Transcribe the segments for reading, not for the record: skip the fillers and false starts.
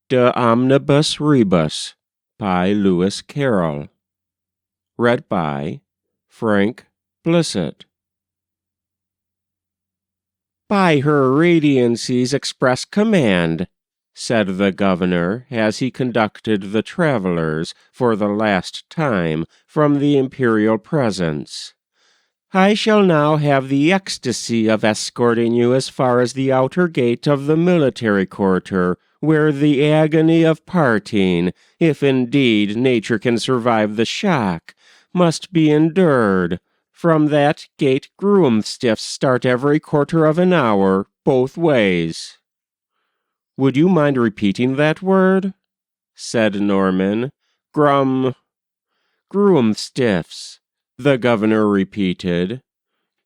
De Omnibus Rebus by Lewis Carroll. Read by Frank Blissett. By Her Radiancy's express command, said the governor as he conducted the travelers for the last time from the imperial presence. I shall now have the ecstasy of escorting you as far as the outer gate of the military quarter, where the agony of parting, if indeed nature can survive the shock, must be endured. From that gate groom-stiffs start every quarter of an hour, both ways. Would you mind repeating that word? Said Norman. Groom-stiffs, the governor repeated.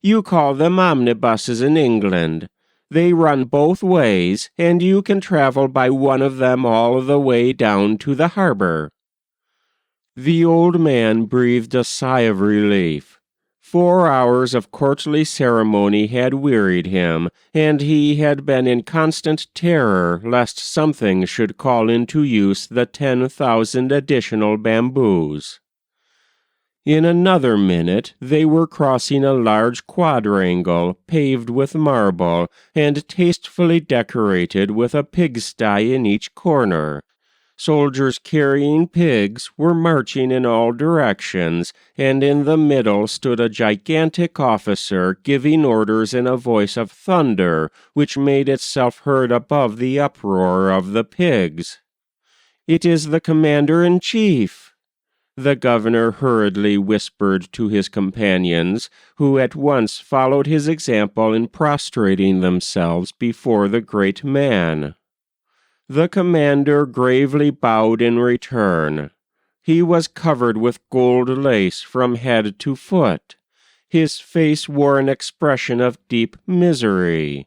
You call them omnibuses in England. They run both ways, and you can travel by one of them all the way down to the harbor. The old man breathed a sigh of relief. 4 hours of courtly ceremony had wearied him, and he had been in constant terror lest something should call into use the 10,000 additional bamboos. In another minute they were crossing a large quadrangle paved with marble and tastefully decorated with a pigsty in each corner. Soldiers carrying pigs were marching in all directions, and in the middle stood a gigantic officer giving orders in a voice of thunder, which made itself heard above the uproar of the pigs. "It is the commander-in-chief," the governor hurriedly whispered to his companions, who at once followed his example in prostrating themselves before the great man. The commander gravely bowed in return. He was covered with gold lace from head to foot. His face wore an expression of deep misery,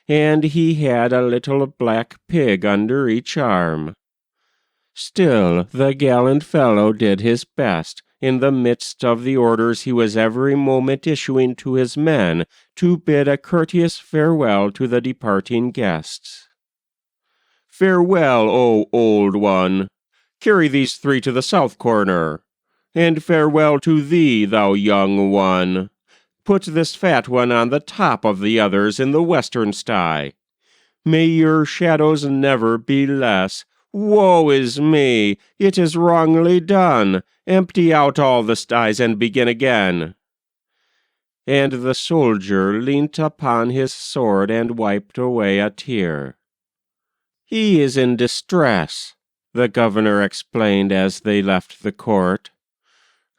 and he had a little black pig under each arm. Still, the gallant fellow did his best, in the midst of the orders he was every moment issuing to his men, to bid a courteous farewell to the departing guests. "Farewell, O old one! Carry these 3 to the south corner. And farewell to thee, thou young one! Put this fat one on the top of the others in the western sty. May your shadows never be less. Woe is me! It is wrongly done. Empty out all the sties and begin again." And the soldier leant upon his sword and wiped away a tear. "He is in distress," the governor explained as they left the court.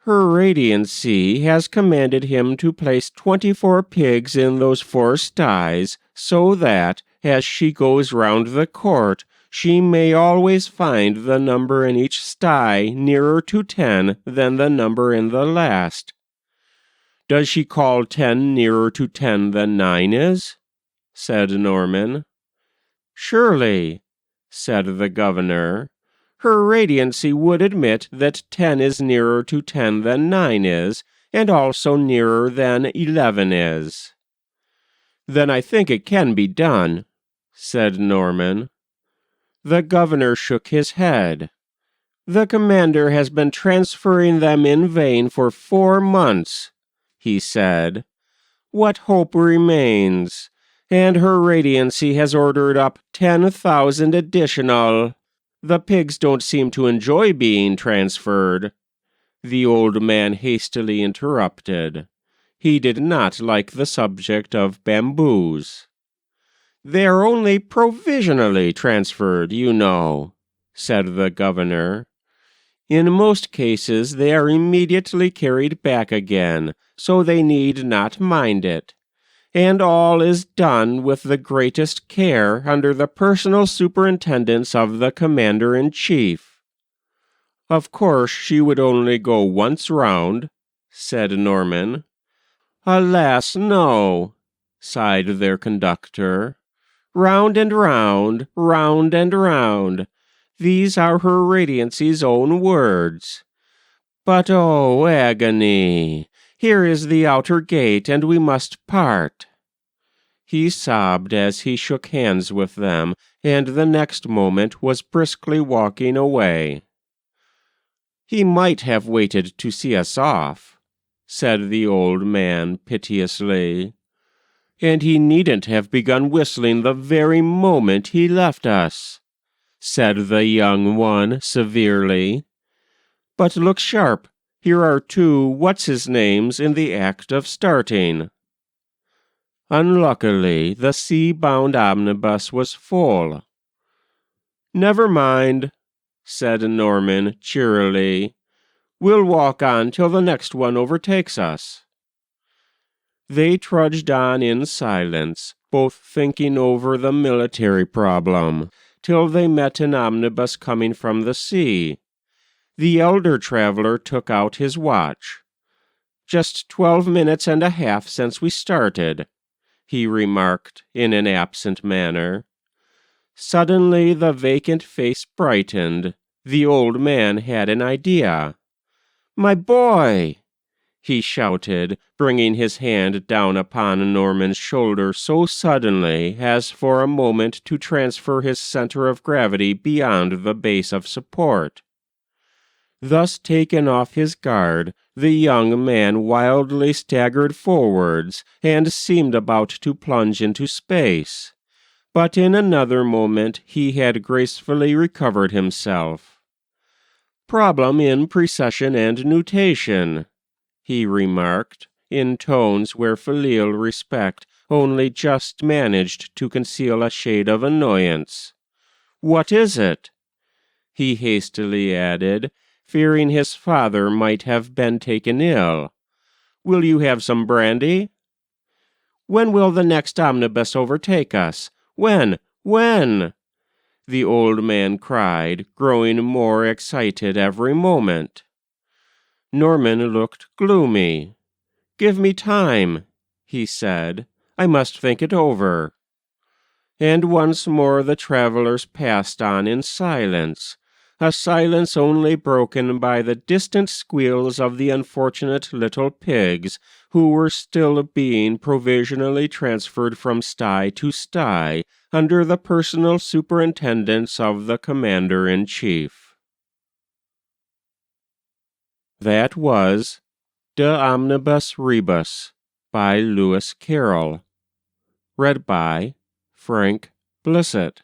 "Her Radiancy has commanded him to place 24 pigs in those 4 sties, so that, as she goes round the court, she may always find the number in each sty nearer to 10 than the number in the last." "Does she call 10 nearer to 10 than 9 is?" said Norman. "Surely," said the governor. "Her Radiancy would admit that 10 is nearer to 10 than 9 is, and also nearer than 11 is." "Then I think it can be done," said Norman. The governor shook his head. "The commander has been transferring them in vain for 4 months, he said. "What hope remains? And Her Radiancy has ordered up 10,000 additional. The pigs don't seem to enjoy being transferred." The old man hastily interrupted. He did not like the subject of bamboos. "They are only provisionally transferred, you know," said the governor. "In most cases they are immediately carried back again, so they need not mind it. And all is done with the greatest care under the personal superintendence of the commander-in-chief." "Of course she would only go once round," said Norman. "Alas, no," sighed their conductor. "Round and round, round and round. These are Her Radiancy's own words. But oh, agony! Here is the outer gate, and we must part." He sobbed as he shook hands with them, and the next moment was briskly walking away. "He might have waited to see us off," said the old man piteously. "And he needn't have begun whistling the very moment he left us," said the young one severely. "But look sharp, here are two what's-his-names in the act of starting." Unluckily, the sea-bound omnibus was full. "Never mind," said Norman cheerily. "We'll walk on till the next one overtakes us." They trudged on in silence, both thinking over the military problem, till they met an omnibus coming from the sea. The elder traveler took out his watch. "Just 12 minutes and a half since we started," he remarked in an absent manner. Suddenly the vacant face brightened. The old man had an idea. "My boy!" he shouted, bringing his hand down upon Norman's shoulder so suddenly as for a moment to transfer his center of gravity beyond the base of support. Thus taken off his guard, the young man wildly staggered forwards and seemed about to plunge into space. But in another moment he had gracefully recovered himself. "Problem in precession and nutation," he remarked, in tones where filial respect only just managed to conceal a shade of annoyance. "What is it?" he hastily added, fearing his father might have been taken ill. "Will you have some brandy?" "When will the next omnibus overtake us? When? When?" the old man cried, growing more excited every moment. Norman looked gloomy. "Give me time," he said. "I must think it over." And once more the travelers passed on in silence, a silence only broken by the distant squeals of the unfortunate little pigs, who were still being provisionally transferred from sty to sty under the personal superintendence of the commander-in-chief. That was De Omnibus Rebus by Lewis Carroll. Read by Frank Blissett.